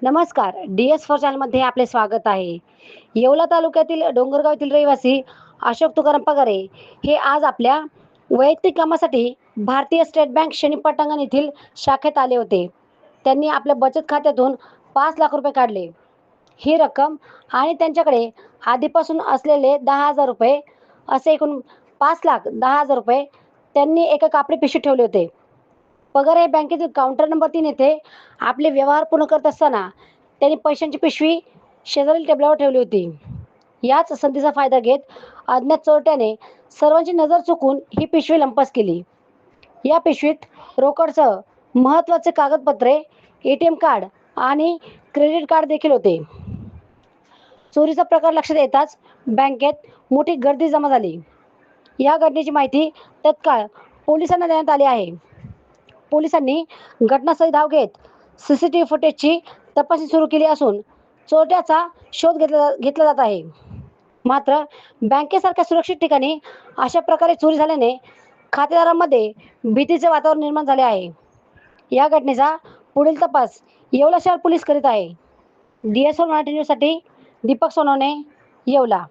नमस्कार. DS4 चॅनलमध्ये आपले स्वागत आहे. येवला तालुक्यातील डोंगरगाव येथील रहिवासी अशोक तुकाराम पगारे हे आज आपल्या वैयक्तिक कामासाठी भारतीय स्टेट बँक शनी पटांगण येथील शाखेत आले होते. त्यांनी आपल्या बचत खात्यातून 5 लाख रुपये काढले. ही रक्कम आणि त्यांच्याकडे आधीपासून असलेले 10,000 रुपये असे एकूण 5,10,000 रुपये त्यांनी एका कापडी पिशवीत ठेवले होते. पगारे बँकेतील काउंटर नंबर 3 येथे आपले व्यवहार पूर्ण करत असताना त्यांनी पैशांची पिशवी शेजारील टेबलावर ठेवली होती. याच संधीचा फायदा घेत अज्ञात चोरट्याने सर्वांची नजर चुकून ही पिशवी लंपास केली. या पिशवीत रोकडसह महत्त्वाचे कागदपत्रे, ATM कार्ड आणि क्रेडिट कार्ड देखील होते. चोरीचा प्रकार लक्षात येताच बँकेत मोठी गर्दी जमा झाली. या घटनेची माहिती तत्काळ पोलिसांना देण्यात आली आहे. पोलिसांनी घटनास्थळी धाव घेत CCTV फुटेजची तपासणी सुरू केली असून चोरट्याचा शोध घेतला जात आहे. मात्र बँकेसारख्या सुरक्षित ठिकाणी अशा प्रकारे चोरी झाल्याने खातेदारांमध्ये भीतीचे वातावरण निर्माण झाले आहे. या घटनेचा पुढील तपास येवला शहर पोलीस करीत आहे. DS4 मराठी न्यूजसाठी दीपक सोनवणे, येवला.